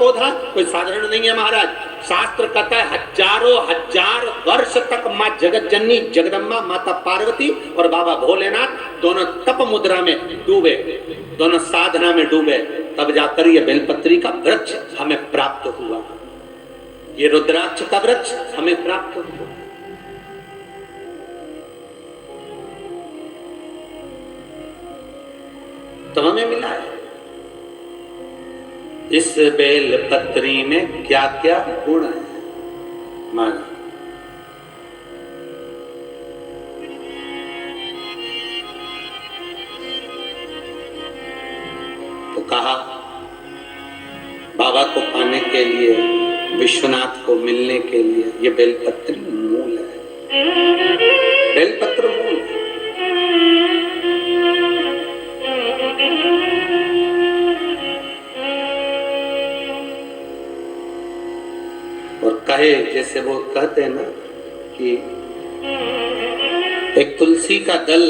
पौधा कोई साधारण नहीं है महाराज। शास्त्र कहता है हजारों हजार वर्ष तक माँ जगत जननी जगदम्बा माता पार्वती और बाबा भोलेनाथ दोनों तप मुद्रा में डूबे, दोनों साधना में डूबे, तब जाकर ये बेलपत्री का वृक्ष हमें प्राप्त हुआ, ये रुद्राक्ष का वृक्ष हमें प्राप्त हुआ। तो हमें मिला है। इस बेल पत्री में क्या क्या गुण है माना। तो कहा बाबा को पाने के लिए, विश्वनाथ को मिलने के लिए ये बेलपत्री मूल है, बेलपत्र मूल है। और कहे जैसे वो कहते हैं ना कि एक तुलसी का दल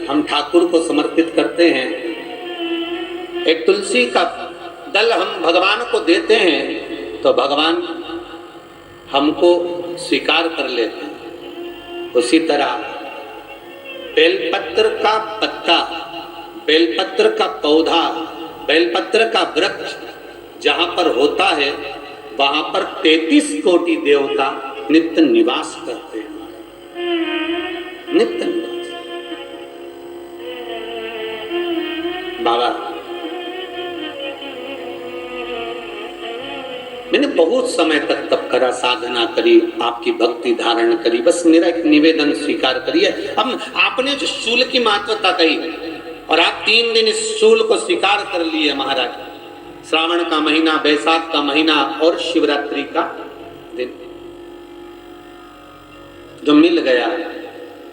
हम ठाकुर को समर्पित करते हैं, एक तुलसी का दल हम भगवान को देते हैं तो भगवान हमको स्वीकार कर लेते हैं। उसी तरह बेलपत्र का पत्ता, बेलपत्र का पौधा, बेलपत्र का वृक्ष जहां पर होता है वहां पर 33 कोटि देवता नित्य निवास करते हैं, नित्य निवास। बाबा मैंने बहुत समय तक तप करा, साधना करी, आपकी भक्ति धारण करी, बस मेरा एक निवेदन स्वीकार करिए। अब आपने जो शूल की महत्वता कही और आप 3 दिन इस शूल को स्वीकार कर लिए महाराज, श्रावण का महीना, बैसाख का महीना और शिवरात्रि का दिन जो मिल गया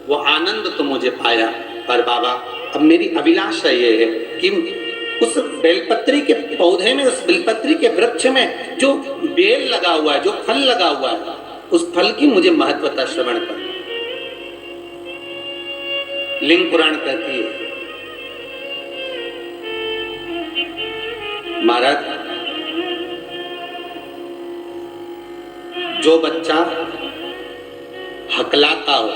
वो आनंद तो मुझे पाया। पर बाबा अब मेरी अभिलाषा ये है कि उस बेलपत्री के पौधे में, उस बेलपत्री के वृक्ष में जो बेल लगा हुआ है, जो फल लगा हुआ है, उस फल की मुझे महत्वता श्रवण कर। लिंग पुराण कहती है महाराज जो बच्चा हकलाता हो,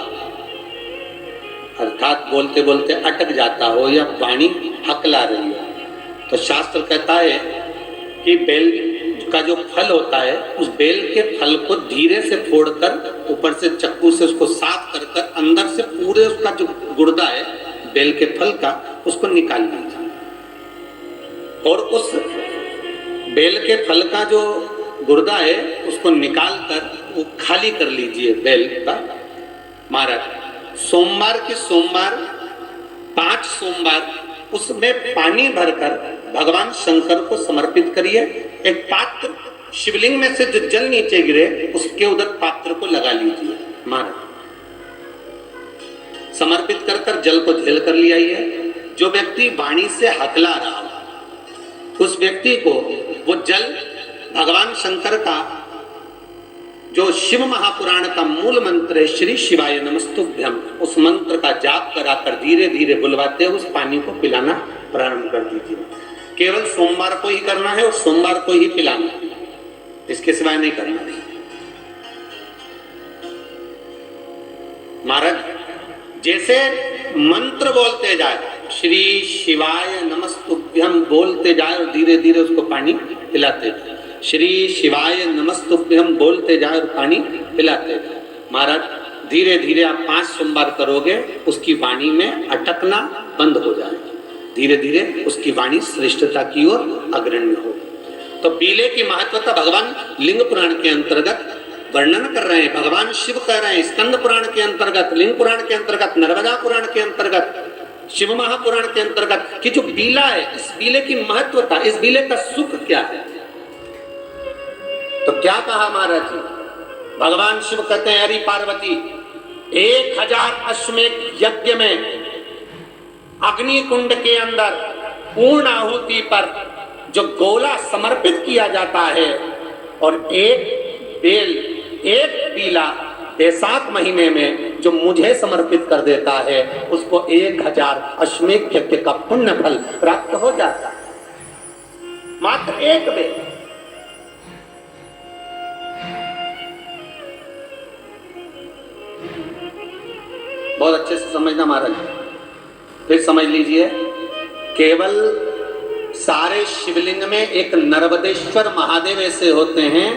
अर्थात बोलते बोलते अटक जाता हो या वाणी हकला रही हो, तो शास्त्र कहता है कि बेल का जो फल होता है उस बेल के फल को धीरे से फोड़कर ऊपर से चक्कू से उसको साफ कर कर अंदर से पूरे उसका जो गुर्दा है बेल के फल का उसको निकाल लीजिए और उस बेल के फल का जो गुर्दा है उसको निकाल कर वो खाली कर लीजिए बेल का। महाराज सोमवार के सोमवार 5 सोमवार उसमें पानी भरकर भगवान शंकर को समर्पित करिए। एक पात्र शिवलिंग में से जो जल नीचे गिरे उसके उधर पात्र को लगा लीजिए। महाराज समर्पित कर कर जल को झेल कर ले आइए। जो व्यक्ति वाणी से हकला रहा उस व्यक्ति को वो जल भगवान शंकर का जो शिव महापुराण का मूल मंत्र है श्री शिवाय नमस्तुभ्यम, उस मंत्र का जाप कराकर धीरे धीरे बुलवाते हुए उस पानी को पिलाना प्रारंभ कर दीजिए। केवल सोमवार को ही करना है और सोमवार को ही पिलाना, इसके सिवाय नहीं करना। महाराज जैसे मंत्र बोलते जाए श्री शिवाय नमस्तुभ्यम बोलते जाए और धीरे धीरे उसको पानी पिलाते जाए, श्री शिवाय नमस्तुभ्यम बोलते जाए और पानी पिलाते जाए। महाराज धीरे धीरे आप 5 सोमवार करोगे उसकी वाणी में अटकना बंद हो जाएगा, धीरे धीरे उसकी वाणी श्रेष्ठता की ओर अग्रणी होगी। तो बीले की महत्वता भगवान लिंग पुराण के अंतर्गत वर्णन कर रहे हैं, भगवान शिव कह रहे हैं स्कंद पुराण के अंतर्गत, लिंग पुराण के अंतर्गत, नर्मदा पुराण के अंतर्गत, शिव महापुराण के अंतर्गत कि जो बीला है इस बीले की महत्वता, इस बीले का सुख क्या है। तो क्या कहा महाराज जी, भगवान शिव कहते हैं हरि पार्वती 1000 अश्वमेध यज्ञ में अग्नि कुंड के अंदर पूर्ण आहुति पर जो गोला समर्पित किया जाता है और एक बेल, एक बीला बैसाख महीने में जो मुझे समर्पित कर देता है उसको 1000 अश्वमेध यज्ञ का पुण्य फल प्राप्त हो जाता है। मात्र एक बेल से समझना महाराज। फिर समझ लीजिए, केवल सारे शिवलिंग में एक नर्मदेश्वर महादेव ऐसे होते हैं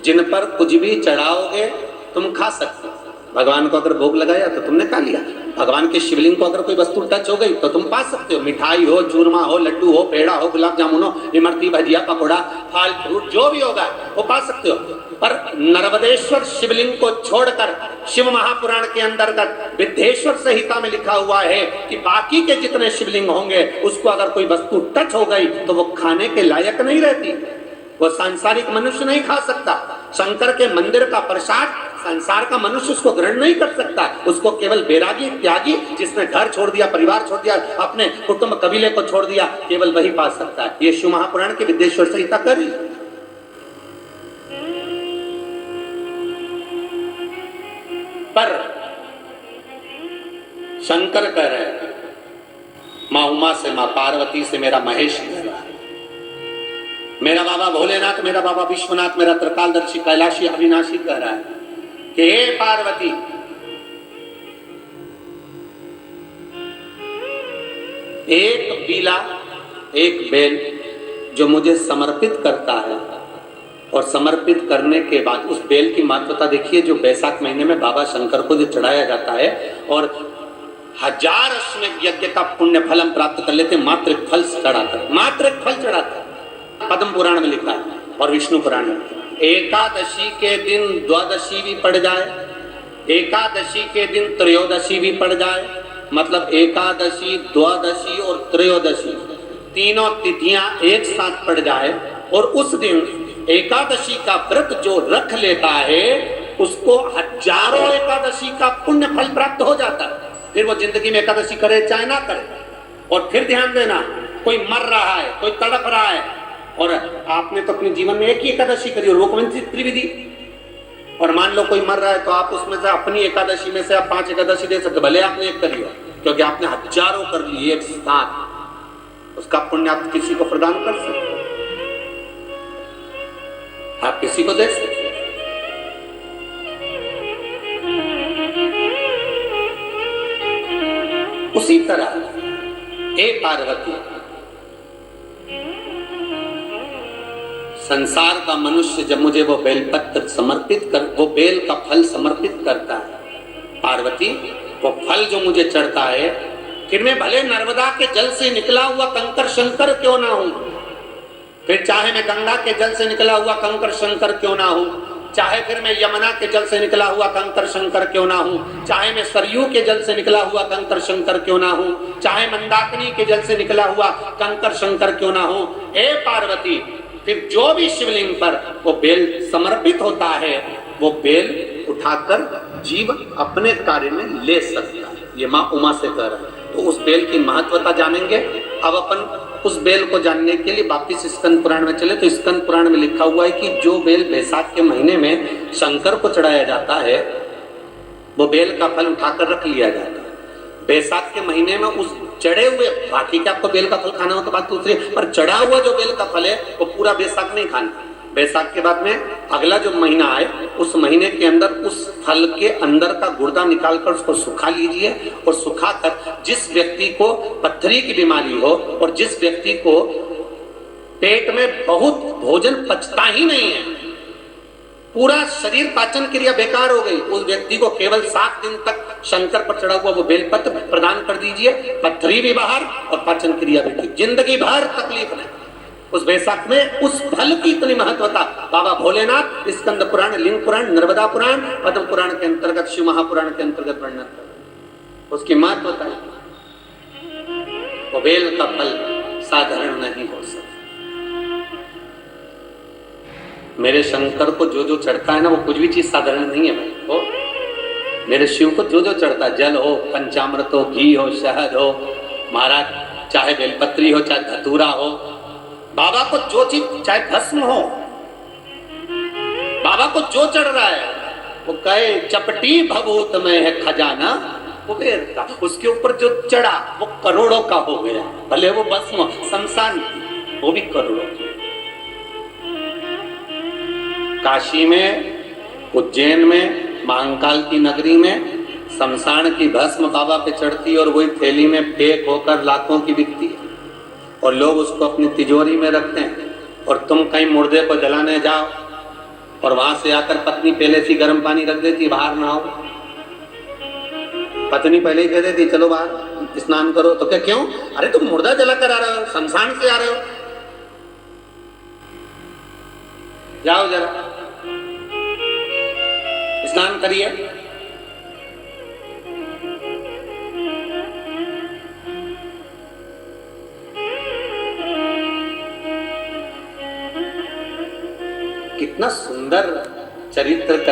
जिन पर कुछ भी चढ़ाओगे तुम खा सकते हो। भगवान को अगर भोग लगाया तो तुमने खा लिया। भगवान के शिवलिंग को अगर कोई वस्तु टच हो गई तो तुम पा सकते हो। मिठाई हो, चूरमा हो, लड्डू हो, पेड़ा हो, गुलाब जामुन हो, इमरती, भजिया, पकौड़ा, फल फ्रूट जो भी होगा वो पा सकते हो। पर नर्मदेश्वर शिवलिंग को छोड़कर शिव महापुराण के अंतर्गत विद्येश्वर संहिता में लिखा हुआ है कि बाकी के जितने शिवलिंग होंगे उसको अगर कोई वस्तु टच हो गई तो वो खाने के लायक नहीं रहती, वो सांसारिक मनुष्य नहीं खा सकता। शंकर के मंदिर का प्रसाद संसार का मनुष्य उसको ग्रहण नहीं कर सकता। उसको केवल बैरागी, त्यागी, जिसने घर छोड़ दिया, परिवार छोड़ दिया, अपने कुटुंब कबीले को छोड़ दिया, केवल वही पा सकता है। ये शिव महापुराण की विद्येश्वर संहिता करी। पर शंकर कह रहे हैं, मां उमा से, मां पार्वती से मेरा महेश कह रहा है, मेरा बाबा भोलेनाथ, मेरा बाबा विश्वनाथ, मेरा त्रिकालदर्शी कैलाशी अविनाशी कह रहा है कि हे पार्वती, एक बीला, एक बेल जो मुझे समर्पित करता है और समर्पित करने के बाद उस बेल की महत्वता देखिए, जो बैसाख महीने में बाबा शंकर को जो चढ़ाया जाता है और 1000 अश्वमेध यज्ञ का पुण्य फल हम प्राप्त कर लेते, मात्र एक फल चढ़ाकर, मात्र एक फल चढ़ाकर। पद्म पुराण में लिखा है और विष्णु पुराण में। एकादशी के दिन द्वादशी भी पड़ जाए, एकादशी के दिन त्रयोदशी भी पड़ जाए, मतलब एकादशी, द्वादशी और त्रयोदशी तीनों तिथियां एक साथ पड़ जाए और उस दिन एकादशी का व्रत जो रख लेता है उसको 1000 एकादशी का पुण्य फल प्राप्त हो जाता है। फिर वो जिंदगी में एकादशी करे चाहे ना करे। और फिर ध्यान देना, कोई मर रहा है, कोई तड़प रहा है और आपने तो अपने जीवन में एक ही एकादशी करी और वो कौन सी त्रिविधि, और मान लो कोई मर रहा है तो आप उसमें से अपनी एकादशी में से आप 5 एकादशी दे सकते, भले आपने एक करी हो, क्योंकि आपने 1000 कर ली एक साथ, उसका पुण्य आप किसी को प्रदान कर सकते हो, आप किसी को दे सकते। उसी तरह हे पार्वती, संसार का मनुष्य जब मुझे वो बेलपत्र समर्पित कर, वो बेल का फल समर्पित करता है, पार्वती वो फल जो मुझे चढ़ता है, फिर मैं भले नर्मदा के जल से निकला हुआ कंकर शंकर क्यों ना हूं, फिर चाहे मैं गंगा के जल से निकला हुआ कंकर शंकर क्यों ना हूं, चाहे फिर मैं यमुना के जल से निकला हुआ कंकर शंकर क्यों ना हूं, चाहे मैं सरयू के जल से निकला हुआ कंकर शंकर क्यों ना हूं, चाहे मंदाकिनी के जल से निकला हुआ कंकर शंकर क्यों ना हूं, हे पार्वती फिर जो भी शिवलिंग पर वो बेल समर्पित होता है वो बेल उठाकर जीव अपने कार्य में ले सकता है। ये माँ उमा से कह रहा है। तो उस बेल की महत्वता जानेंगे। अब अपन उस बेल को जानने के लिए वापिस स्कंद पुराण में चले तो स्कंद पुराण में लिखा हुआ है कि जो बेल बैसाख के महीने में शंकर को चढ़ाया जाता है वो बेल का फल उठाकर रख लिया जाता है। बैसाख के महीने में उस चढ़े हुए, बाकी के आपको बेल का फल खाना हो तो बात दूसरी, पर चढ़ा हुआ जो बेल का फल है वो पूरा बैसाख नहीं खाना। बैसाख के बाद में अगला जो महीना आए उस महीने के अंदर उस फल के अंदर का गुर्दा निकालकर उसको सुखा लीजिए और सुखाकर जिस व्यक्ति को पथरी की बीमारी हो और जिस व्यक्ति को पेट में बहुत भोजन पचता ही नहीं है, पूरा शरीर पाचन क्रिया बेकार हो गई, उस व्यक्ति को केवल 7 दिन तक शंकर पर चढ़ा हुआ वो बेलपत्र प्रदान कर दीजिए, पथरी भी बाहर और पाचन क्रिया भी ठीक, जिंदगी भर तकलीफ नहीं। उस बैसाख में उस फल की इतनी महत्वता बाबा भोलेनाथ स्कंद पुराण, लिंग पुराण, नर्मदा पुराण, पद्म पुराण के अंतर्गत, शिव महापुराण के अंतर्गत वर्णन कर उसकी महत्वता है। वो बेल का फल साधारण नहीं हो सकता। मेरे शंकर को जो जो चढ़ता है ना वो कुछ भी चीज साधारण नहीं है भाई। तो मेरे शिव को जो जो चढ़ता है, जल हो, पंचामृत हो, घी हो, शहद हो, महाराज चाहे बेलपत्री हो, चाहे धतूरा हो, बाबा को जो चीज, चाहे भस्म हो, बाबा को जो चढ़ रहा है वो कहे चपटी भभूत में है खजाना कुबेर का, उसके ऊपर जो चढ़ा वो करोड़ों का हो गया, भले वो भस्म शमशान की वो भी करोड़ों की। काशी में, उज्जैन में, महाकाल की नगरी में शमशान की भस्म बाबा पे चढ़ती और वही थैली में पैक होकर लाखों की बिकती है और लोग उसको अपनी तिजोरी में रखते हैं। और तुम कहीं मुर्दे को जलाने जाओ और वहां से आकर पत्नी पहले से गर्म पानी रख देती, बाहर नहाओ। पत्नी पहले ही कह देती चलो बाहर स्नान करो, तो क्या क्यों? अरे तुम मुर्दा जला कर आ रहे हो, शमशान से आ रहे हो, जाओ जरा स्नान करिए। कितना सुंदर चरित्र